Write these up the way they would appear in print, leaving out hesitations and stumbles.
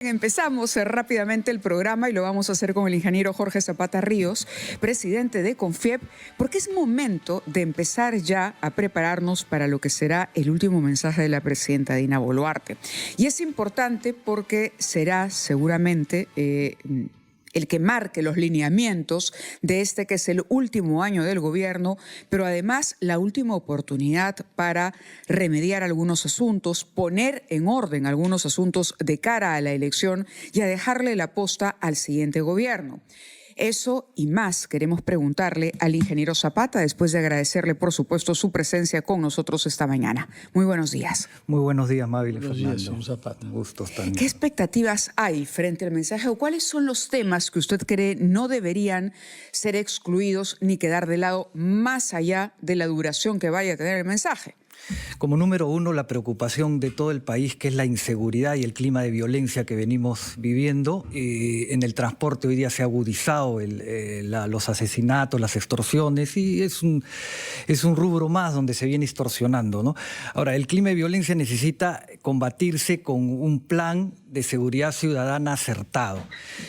Empezamos rápidamente el programa y lo vamos a hacer con el ingeniero Jorge Zapata Ríos, presidente de CONFIEP, porque es momento de empezar ya a prepararnos para lo que será el último mensaje de la presidenta Dina Boluarte. Y es importante porque será seguramente el que marque los lineamientos de este que es el último año del gobierno, pero además la última oportunidad para remediar algunos asuntos, poner en orden algunos asuntos de cara a la elección y a dejarle la posta al siguiente gobierno. Eso y más queremos preguntarle al ingeniero Zapata, después de agradecerle, por supuesto, su presencia con nosotros esta mañana. Muy buenos días. Muy buenos días, Mávila y Fernando. Buenos días, señor Zapata. Gustos también. ¿Qué expectativas hay frente al mensaje o cuáles son los temas que usted cree no deberían ser excluidos ni quedar de lado más allá de la duración que vaya a tener el mensaje? Como número uno, la preocupación de todo el país, que es la inseguridad y el clima de violencia que venimos viviendo. En el transporte hoy día se ha agudizado los asesinatos, las extorsiones, y es un rubro más donde se viene extorsionando, ¿no? Ahora, el clima de violencia necesita combatirse con un plan de seguridad ciudadana acertado.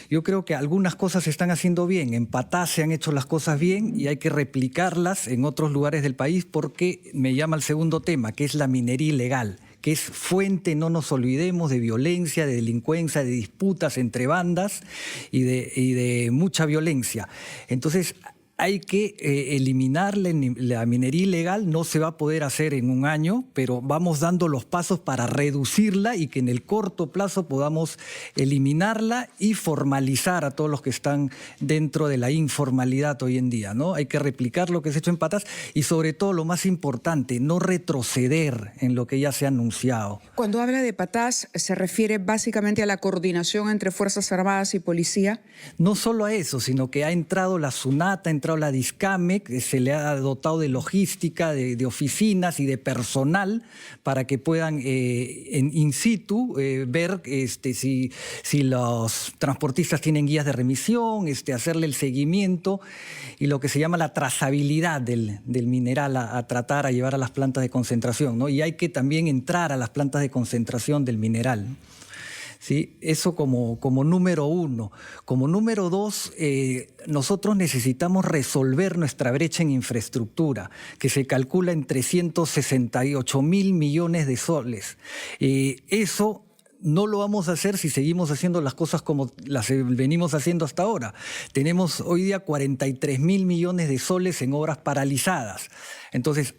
Yo creo que algunas cosas se están haciendo bien. En Patás se han hecho las cosas bien y hay que replicarlas en otros lugares del país, porque me llama el segundo tema, que es la minería ilegal, que es fuente, no nos olvidemos, de violencia, de delincuencia, de disputas entre bandas y de mucha violencia. Entonces, hay que eliminar la minería ilegal. No se va a poder hacer en un año, pero vamos dando los pasos para reducirla y que en el corto plazo podamos eliminarla y formalizar a todos los que están dentro de la informalidad hoy en día, ¿no? Hay que replicar lo que se ha hecho en Patás y, sobre todo, lo más importante, no retroceder en lo que ya se ha anunciado. Cuando habla de Patás, ¿se refiere básicamente a la coordinación entre Fuerzas Armadas y Policía? No solo a eso, sino que ha entrado la SUNAT, ha entrado la DISCAME, que se le ha dotado de logística, de oficinas y de personal para que puedan in situ ver si los transportistas tienen guías de remisión, hacerle el seguimiento y lo que se llama la trazabilidad del mineral a tratar, a llevar a las plantas de concentración, ¿no? Y hay que también entrar a las plantas de concentración del mineral. ¿Sí? Eso como número uno. Como número dos, nosotros necesitamos resolver nuestra brecha en infraestructura, que se calcula en 368.000 millones de soles. Eso no lo vamos a hacer si seguimos haciendo las cosas como las venimos haciendo hasta ahora. Tenemos hoy día 43.000 millones de soles en obras paralizadas. Entonces,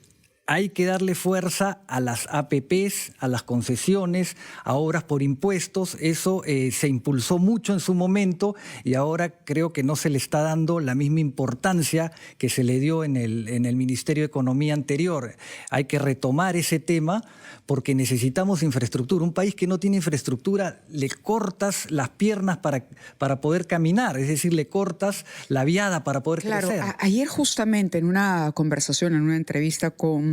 hay que darle fuerza a las APPs, a las concesiones, a obras por impuestos. Eso se impulsó mucho en su momento y ahora creo que no se le está dando la misma importancia que se le dio en el Ministerio de Economía anterior. Hay que retomar ese tema porque necesitamos infraestructura. Un país que no tiene infraestructura, le cortas las piernas para poder caminar, es decir, le cortas la viada para poder crecer. Claro, ayer justamente en una conversación, en una entrevista con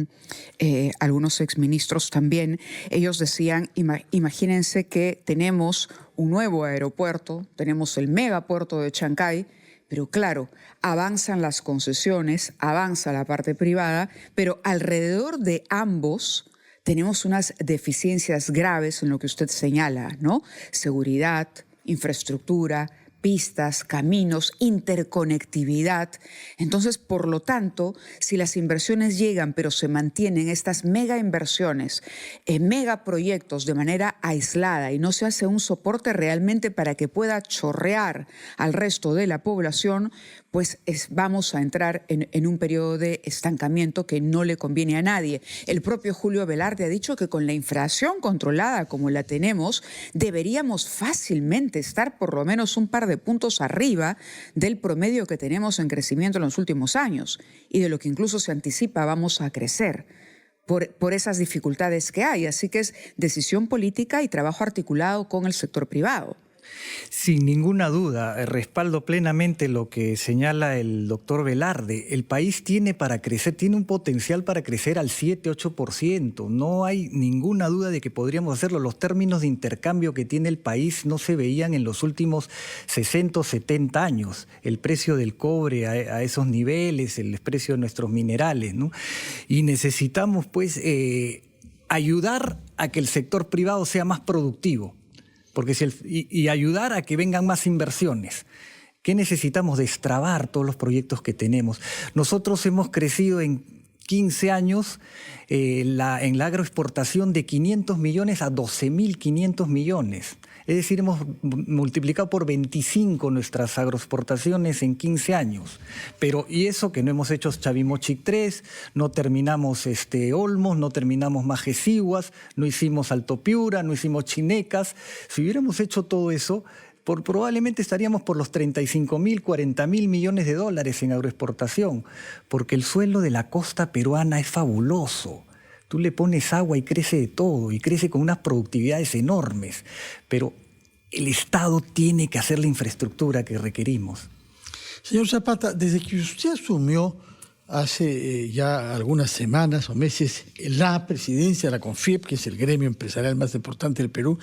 algunos exministros también, ellos decían, imagínense que tenemos un nuevo aeropuerto, tenemos el megapuerto de Chancay, pero claro, avanzan las concesiones, avanza la parte privada, pero alrededor de ambos tenemos unas deficiencias graves en lo que usted señala, ¿no? Seguridad, infraestructura, pistas, caminos, interconectividad. Entonces, por lo tanto, si las inversiones llegan pero se mantienen estas mega inversiones, megaproyectos de manera aislada y no se hace un soporte realmente para que pueda chorrear al resto de la población, pues vamos a entrar en un periodo de estancamiento que no le conviene a nadie. El propio Julio Velarde ha dicho que con la inflación controlada como la tenemos, deberíamos fácilmente estar por lo menos un par de puntos arriba del promedio que tenemos en crecimiento en los últimos años y de lo que incluso se anticipa vamos a crecer por esas dificultades que hay. Así que es decisión política y trabajo articulado con el sector privado. Sin ninguna duda, respaldo plenamente lo que señala el doctor Velarde. El país tiene para crecer, tiene un potencial para crecer al 7-8%. No hay ninguna duda de que podríamos hacerlo. Los términos de intercambio que tiene el país no se veían en los últimos 60 o 70 años. El precio del cobre a esos niveles, el precio de nuestros minerales, ¿no? Y necesitamos, pues, ayudar a que el sector privado sea más productivo. Porque y ayudar a que vengan más inversiones. ¿Qué necesitamos? Destrabar todos los proyectos que tenemos. Nosotros hemos crecido en 15 años en la agroexportación de 500 millones a 12.500 millones. Es decir, hemos multiplicado por 25 nuestras agroexportaciones en 15 años. Y eso que no hemos hecho Chavimochic 3, no terminamos Olmos, no terminamos Majeciguas, no hicimos Alto Piura, no hicimos Chinecas. Si hubiéramos hecho todo eso, probablemente estaríamos por los 35.000, 40.000 millones de dólares en agroexportación, porque el suelo de la costa peruana es fabuloso. Tú le pones agua y crece de todo, y crece con unas productividades enormes, pero el Estado tiene que hacer la infraestructura que requerimos. Señor Zapata, desde que usted asumió hace ya algunas semanas o meses la presidencia de la CONFIEP, que es el gremio empresarial más importante del Perú,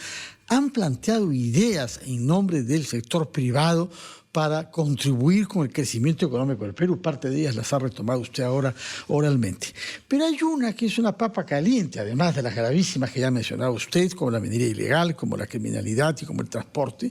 han planteado ideas en nombre del sector privado para contribuir con el crecimiento económico del Perú. Parte de ellas las ha retomado usted ahora oralmente. Pero hay una que es una papa caliente, además de las gravísimas que ya ha mencionado usted, como la minería ilegal, como la criminalidad y como el transporte.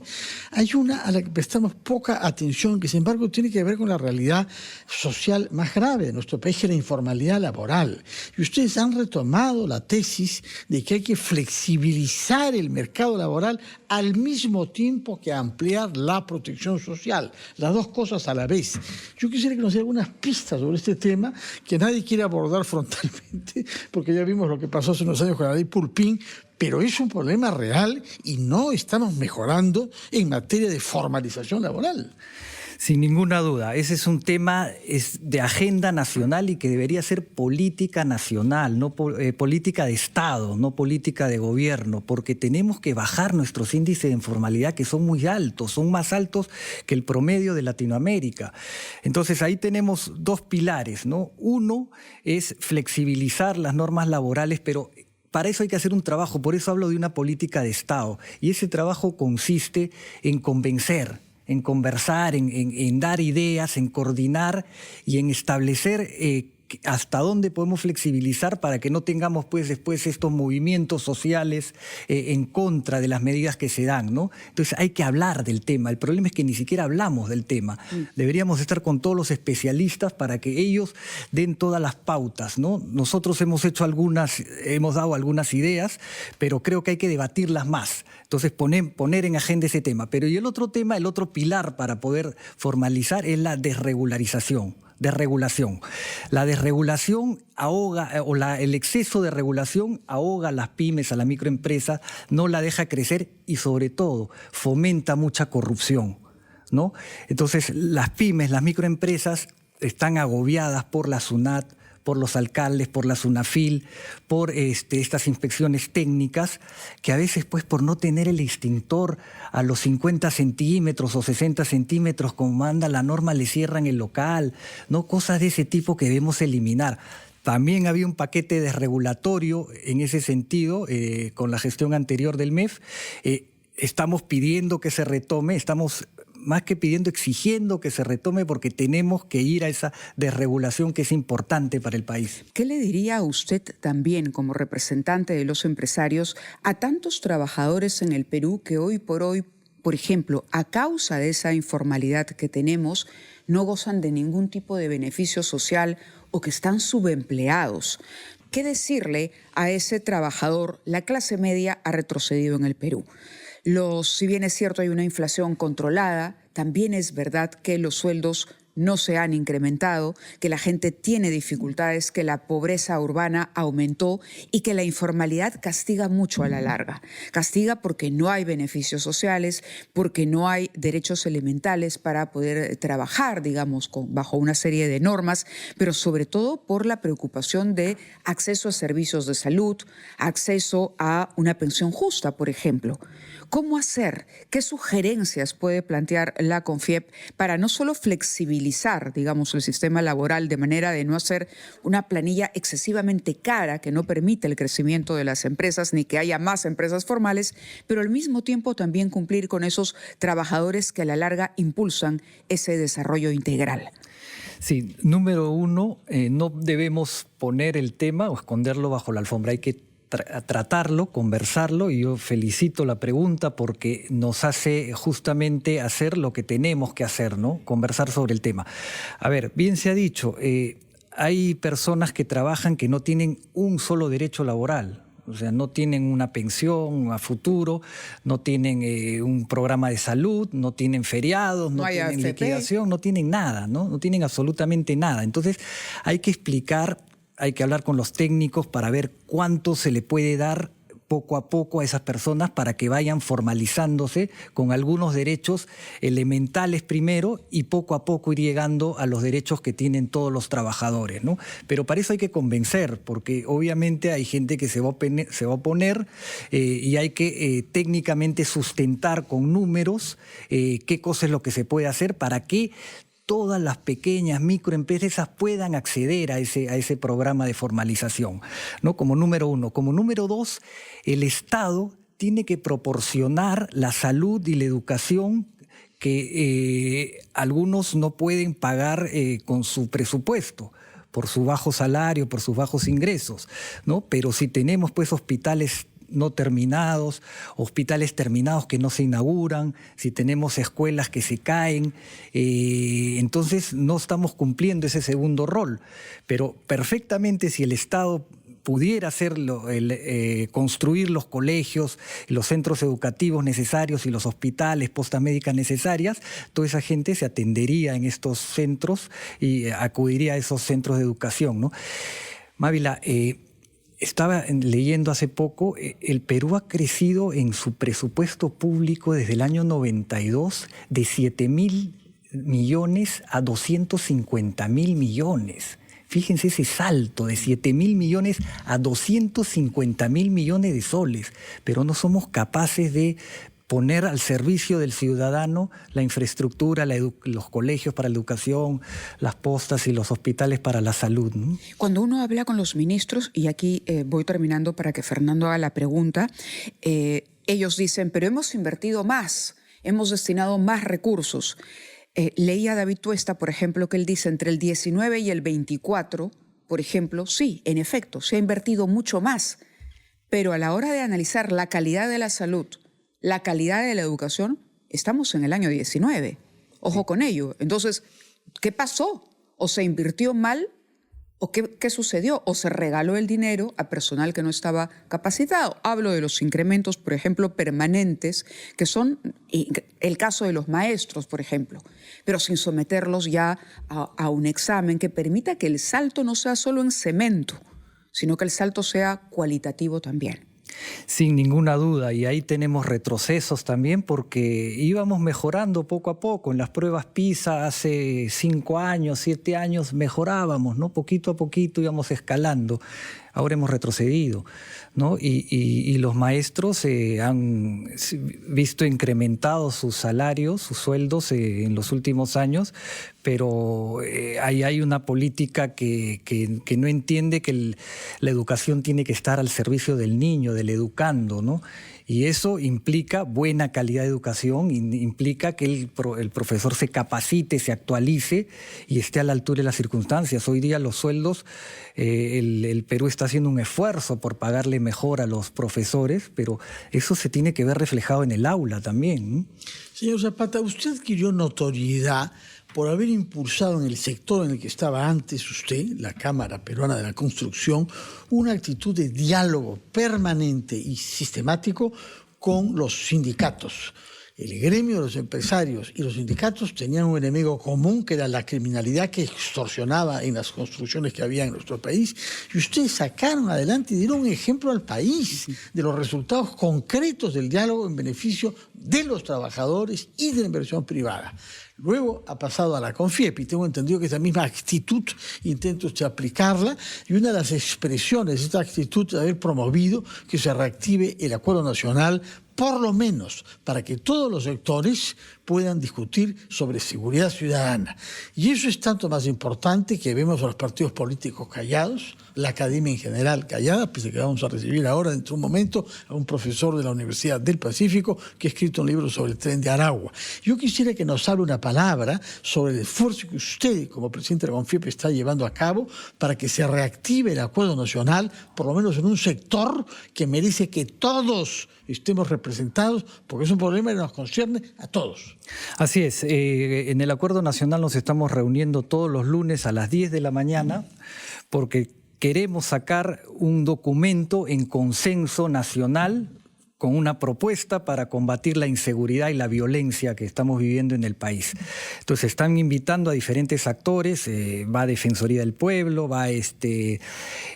Hay una a la que prestamos poca atención, que sin embargo tiene que ver con la realidad social más grave de nuestro país, que es la informalidad laboral. Y ustedes han retomado la tesis de que hay que flexibilizar el mercado laboral al mismo tiempo que ampliar la protección social. Las dos cosas a la vez. Yo quisiera que nos dé algunas pistas sobre este tema que nadie quiere abordar frontalmente, porque ya vimos lo que pasó hace unos años con la ley Pulpín, pero es un problema real y no estamos mejorando en materia de formalización laboral. Sin ninguna duda, ese es un tema de agenda nacional y que debería ser política nacional, no política de Estado, no política de gobierno, porque tenemos que bajar nuestros índices de informalidad, que son muy altos, son más altos que el promedio de Latinoamérica. Entonces ahí tenemos dos pilares, ¿no? Uno es flexibilizar las normas laborales, pero para eso hay que hacer un trabajo, por eso hablo de una política de Estado, y ese trabajo consiste en convencer, en conversar, en dar ideas, en coordinar y en establecer hasta dónde podemos flexibilizar para que no tengamos pues después estos movimientos sociales en contra de las medidas que se dan, ¿no? Entonces hay que hablar del tema. El problema es que ni siquiera hablamos del tema. Deberíamos estar con todos los especialistas para que ellos den todas las pautas, ¿no? Nosotros hemos dado algunas ideas, pero creo que hay que debatirlas más. Entonces poner en agenda ese tema. Pero y el otro tema, el otro pilar para poder formalizar es la desregulación. La desregulación ahoga, el exceso de regulación ahoga a las pymes, a la microempresa, no la deja crecer y sobre todo fomenta mucha corrupción, ¿no? Entonces las pymes, las microempresas están agobiadas por la SUNAT, por los alcaldes, por la SUNAFIL, por estas inspecciones técnicas, que a veces pues por no tener el extintor a los 50 centímetros o 60 centímetros como manda la norma le cierran el local, ¿no? Cosas de ese tipo que debemos eliminar. También había un paquete desregulatorio en ese sentido con la gestión anterior del MEF. Estamos pidiendo que se retome, estamos más que pidiendo, exigiendo que se retome porque tenemos que ir a esa desregulación que es importante para el país. ¿Qué le diría a usted también como representante de los empresarios a tantos trabajadores en el Perú que hoy, por ejemplo, a causa de esa informalidad que tenemos, no gozan de ningún tipo de beneficio social o que están subempleados? ¿Qué decirle a ese trabajador? La clase media ha retrocedido en el Perú. Si bien es cierto hay una inflación controlada, también es verdad que los sueldos no se han incrementado, que la gente tiene dificultades, que la pobreza urbana aumentó y que la informalidad castiga mucho a la larga. Castiga porque no hay beneficios sociales, porque no hay derechos elementales para poder trabajar, digamos, bajo una serie de normas, pero sobre todo por la preocupación de acceso a servicios de salud, acceso a una pensión justa, por ejemplo. ¿Cómo hacer? ¿Qué sugerencias puede plantear la CONFIEP para no solo flexibilizar, digamos, el sistema laboral de manera de no hacer una planilla excesivamente cara que no permite el crecimiento de las empresas ni que haya más empresas formales, pero al mismo tiempo también cumplir con esos trabajadores que a la larga impulsan ese desarrollo integral? Sí, número uno, no debemos poner el tema o esconderlo bajo la alfombra. Hay que tratarlo, conversarlo, y yo felicito la pregunta porque nos hace justamente hacer lo que tenemos que hacer, ¿no? Conversar sobre el tema. A ver, bien se ha dicho, hay personas que trabajan que no tienen un solo derecho laboral. O sea, no tienen una pensión a futuro, no tienen un programa de salud, no tienen feriados, no tienen AFP. liquidación, no tienen nada, ¿no? No tienen absolutamente nada. Entonces, hay que explicar, hay que hablar con los técnicos para ver cuánto se le puede dar poco a poco a esas personas para que vayan formalizándose con algunos derechos elementales primero y poco a poco ir llegando a los derechos que tienen todos los trabajadores, ¿no? Pero para eso hay que convencer, porque obviamente hay gente que se va a oponer y hay que técnicamente sustentar con números qué cosa es lo que se puede hacer para que todas las pequeñas microempresas puedan acceder a ese programa de formalización, ¿no? Como número uno. Como número dos, el Estado tiene que proporcionar la salud y la educación que algunos no pueden pagar con su presupuesto, por su bajo salario, por sus bajos ingresos, ¿no? Pero si tenemos pues hospitales no terminados, hospitales terminados que no se inauguran, si tenemos escuelas que se caen, entonces no estamos cumpliendo ese segundo rol. Pero perfectamente si el Estado pudiera hacerlo, construir los colegios, los centros educativos necesarios y los hospitales, postas médicas necesarias, toda esa gente se atendería en estos centros y acudiría a esos centros de educación, ¿no? Mávila, estaba leyendo hace poco, el Perú ha crecido en su presupuesto público desde el año 92 de 7.000 millones a 250.000 millones. Fíjense ese salto de 7.000 millones a 250.000 millones de soles, pero no somos capaces de poner al servicio del ciudadano la infraestructura, los colegios para la educación, las postas y los hospitales para la salud, ¿no? Cuando uno habla con los ministros, y aquí voy terminando para que Fernando haga la pregunta, ellos dicen, pero hemos invertido más, hemos destinado más recursos. Leía a David Tuesta, por ejemplo, que él dice entre el 19 y el 24, por ejemplo, sí, en efecto, se ha invertido mucho más, pero a la hora de analizar la calidad de la salud, la calidad de la educación, estamos en el año 19. Ojo con ello. Entonces, ¿qué pasó? ¿O se invirtió mal? ¿O qué sucedió? ¿O se regaló el dinero a personal que no estaba capacitado? Hablo de los incrementos, por ejemplo, permanentes, que son el caso de los maestros, por ejemplo, pero sin someterlos ya a un examen que permita que el salto no sea solo en cemento, sino que el salto sea cualitativo también. Sin ninguna duda, y ahí tenemos retrocesos también porque íbamos mejorando poco a poco. En las pruebas PISA hace 5 años, 7 años mejorábamos, ¿no? Poquito a poquito íbamos escalando. Ahora hemos retrocedido, ¿no? Y los maestros han visto incrementados sus salarios, sus sueldos en los últimos años, pero hay una política que no entiende que la educación tiene que estar al servicio del niño, del educando, ¿no? Y eso implica buena calidad de educación, implica que el profesor se capacite, se actualice y esté a la altura de las circunstancias. Hoy día los sueldos, el Perú está haciendo un esfuerzo por pagarle mejor a los profesores, pero eso se tiene que ver reflejado en el aula también, ¿no? Señor Zapata, usted adquirió notoriedad por haber impulsado en el sector en el que estaba antes usted, la Cámara Peruana de la Construcción, una actitud de diálogo permanente y sistemático con los sindicatos. El gremio de los empresarios y los sindicatos tenían un enemigo común, que era la criminalidad que extorsionaba en las construcciones que había en nuestro país. Y ustedes sacaron adelante y dieron un ejemplo al país de los resultados concretos del diálogo en beneficio de los trabajadores y de la inversión privada. Luego ha pasado a la CONFIEP y tengo entendido que esa misma actitud intenta usted aplicarla, y una de las expresiones de esta actitud es haber promovido que se reactive el Acuerdo Nacional por lo menos para que todos los sectores puedan discutir sobre seguridad ciudadana. Y eso es tanto más importante que vemos a los partidos políticos callados, la academia en general callada, pese a que vamos a recibir ahora, dentro de un momento, a un profesor de la Universidad del Pacífico que ha escrito un libro sobre el Tren de Aragua. Yo quisiera que nos hable una palabra sobre el esfuerzo que usted, como presidente de la CONFIEP, está llevando a cabo para que se reactive el acuerdo nacional, por lo menos en un sector que merece que todos estemos representados, porque es un problema que nos concierne a todos. Así es, en el Acuerdo Nacional nos estamos reuniendo todos los lunes a las 10 de la mañana porque queremos sacar un documento en consenso nacional con una propuesta para combatir la inseguridad y la violencia que estamos viviendo en el país. Entonces están invitando a diferentes actores, va Defensoría del Pueblo, va el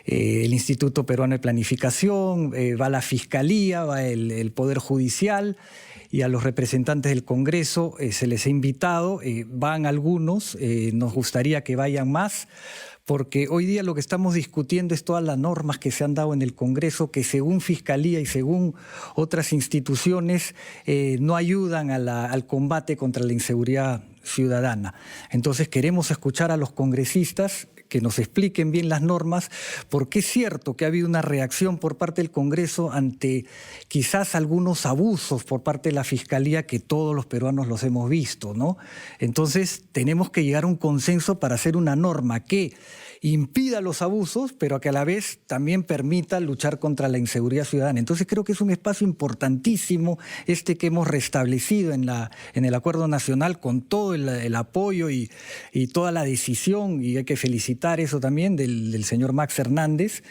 Instituto Peruano de Planificación, va la Fiscalía, va el Poder Judicial, y a los representantes del Congreso se les ha invitado, van algunos, nos gustaría que vayan más, porque hoy día lo que estamos discutiendo es todas las normas que se han dado en el Congreso que según Fiscalía y según otras instituciones no ayudan al combate contra la inseguridad ciudadana. Entonces queremos escuchar a los congresistas que nos expliquen bien las normas, porque es cierto que ha habido una reacción por parte del Congreso ante quizás algunos abusos por parte de la Fiscalía que todos los peruanos los hemos visto, ¿no? Entonces tenemos que llegar a un consenso para hacer una norma que impida los abusos, pero que a la vez también permita luchar contra la inseguridad ciudadana. Entonces creo que es un espacio importantísimo que hemos restablecido en el Acuerdo Nacional con todo el apoyo y toda la decisión, y hay que felicitar eso también del señor Max Hernández,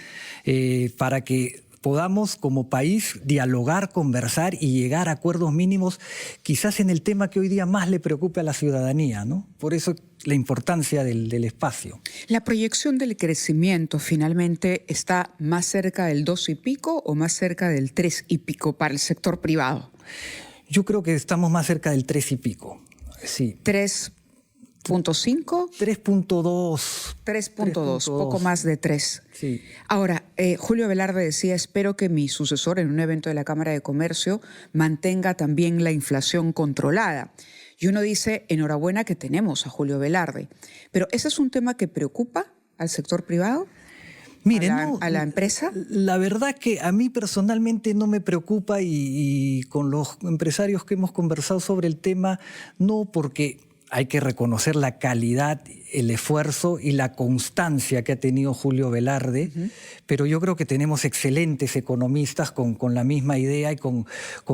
para que podamos como país dialogar, conversar y llegar a acuerdos mínimos, quizás en el tema que hoy día más le preocupa a la ciudadanía, ¿no? Por eso la importancia del espacio. ¿La proyección del crecimiento finalmente está más cerca del 2 y pico o más cerca del 3 y pico para el sector privado? Yo creo que estamos más cerca del 3 y pico, sí. 3.5. 3.2. 3.2, poco más de 3. Sí. Ahora, Julio Velarde decía, espero que mi sucesor en un evento de la Cámara de Comercio mantenga también la inflación controlada. Y uno dice, enhorabuena que tenemos a Julio Velarde. Pero ¿ese es un tema que preocupa al sector privado? Mire, ¿A la empresa? La verdad que a mí personalmente no me preocupa y con los empresarios que hemos conversado sobre el tema, no, porque hay que reconocer la calidad, el esfuerzo y la constancia que ha tenido Julio Velarde, pero yo creo que tenemos excelentes economistas con la misma idea y con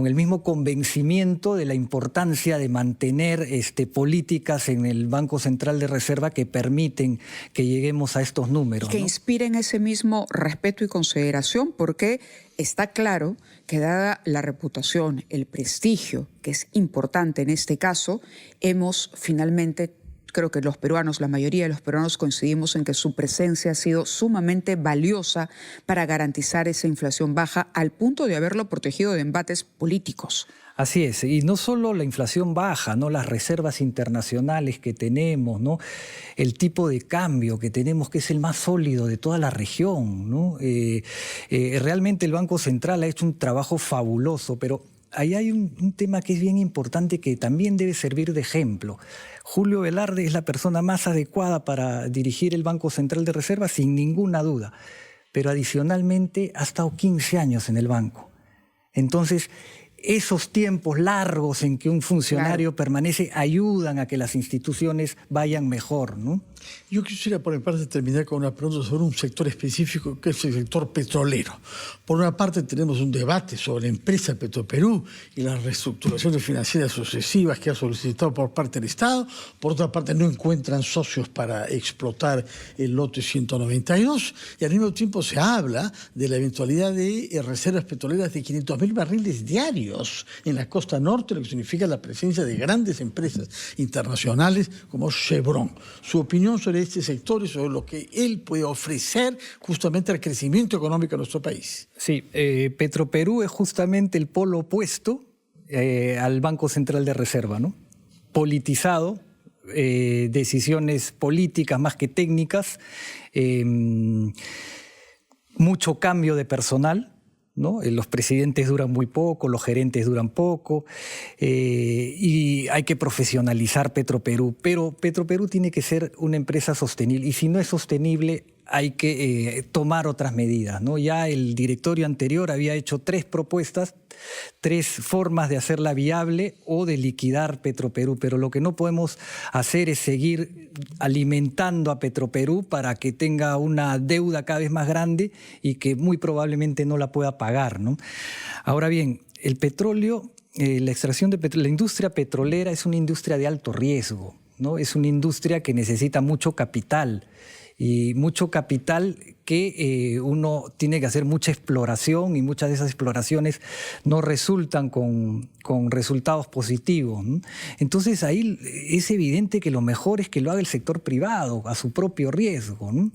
el mismo convencimiento de la importancia de mantener políticas en el Banco Central de Reserva que permiten que lleguemos a estos números, que ¿no? inspiren ese mismo respeto y consideración, porque está claro que dada la reputación, el prestigio, que es importante en este caso, hemos finalmente, creo que los peruanos, la mayoría de los peruanos coincidimos en que su presencia ha sido sumamente valiosa para garantizar esa inflación baja al punto de haberlo protegido de embates políticos. Así es, y no solo la inflación baja, ¿no? Las reservas internacionales que tenemos, ¿no? El tipo de cambio que tenemos, que es el más sólido de toda la región, ¿no? Realmente el Banco Central ha hecho un trabajo fabuloso, pero ahí hay un tema que es bien importante que también debe servir de ejemplo. Julio Velarde es la persona más adecuada para dirigir el Banco Central de Reserva, sin ninguna duda, pero adicionalmente ha estado 15 años en el banco. Entonces, esos tiempos largos en que un funcionario permanece ayudan a que las instituciones vayan mejor, ¿no? Yo quisiera, por mi parte, terminar con una pregunta sobre un sector específico, que es el sector petrolero. Por una parte, tenemos un debate sobre la empresa Petroperú y las reestructuraciones financieras sucesivas que ha solicitado por parte del Estado. Por otra parte, no encuentran socios para explotar el lote 192. Y al mismo tiempo se habla de la eventualidad de reservas petroleras de 500.000 barriles diarios en la costa norte, lo que significa la presencia de grandes empresas internacionales como Chevron. Su opinión sobre este sector y sobre lo que él puede ofrecer justamente al crecimiento económico de nuestro país. Sí, Petroperú es justamente el polo opuesto al Banco Central de Reserva, ¿no? Politizado, decisiones políticas más que técnicas, mucho cambio de personal, ¿no? Los presidentes duran muy poco, los gerentes duran poco, y hay que profesionalizar Petroperú. Pero Petroperú tiene que ser una empresa sostenible, y si no es sostenible, hay que tomar otras medidas, ¿no? Ya el directorio anterior había hecho 3 propuestas, 3 formas de hacerla viable o de liquidar Petroperú, pero lo que no podemos hacer es seguir alimentando a Petroperú para que tenga una deuda cada vez más grande y que muy probablemente no la pueda pagar, ¿no? Ahora bien, el petróleo, la extracción de petróleo, la industria petrolera es una industria de alto riesgo, ¿no? Es una industria que necesita mucho capital, y mucho capital que uno tiene que hacer mucha exploración, y muchas de esas exploraciones no resultan con resultados positivos, ¿no? Entonces ahí es evidente que lo mejor es que lo haga el sector privado a su propio riesgo, ¿no?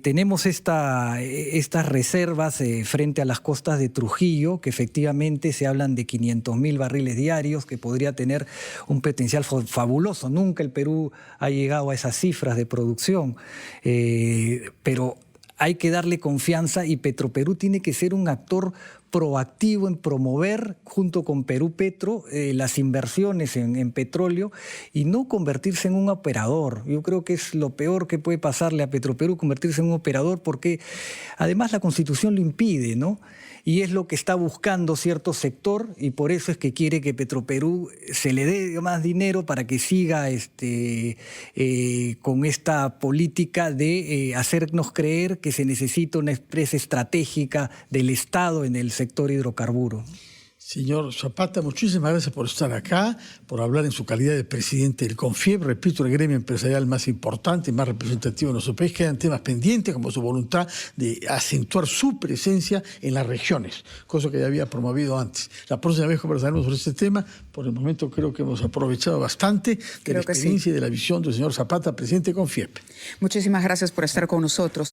Tenemos estas reservas frente a las costas de Trujillo, que efectivamente se hablan de 500.000 barriles diarios, que podría tener un potencial fabuloso. Nunca el Perú ha llegado a esas cifras de producción, pero hay que darle confianza, y Petroperú tiene que ser un actor proactivo en promover, junto con Perú Petro, las inversiones en petróleo, y no convertirse en un operador. Yo creo que es lo peor que puede pasarle a Petroperú, convertirse en un operador, porque además la Constitución lo impide, ¿no? Y es lo que está buscando cierto sector, y por eso es que quiere que Petroperú se le dé más dinero para que siga con esta política de hacernos creer que se necesita una empresa estratégica del Estado en el sector hidrocarburo. Señor Zapata, muchísimas gracias por estar acá, por hablar en su calidad de presidente del CONFIEP, repito, el gremio empresarial más importante y más representativo de nuestro país. Quedan temas pendientes, como su voluntad de acentuar su presencia en las regiones, cosa que ya había promovido antes. La próxima vez conversaremos sobre este tema. Por el momento creo que hemos aprovechado bastante de la experiencia y de la visión del señor Zapata, presidente del CONFIEP. Muchísimas gracias por estar con nosotros.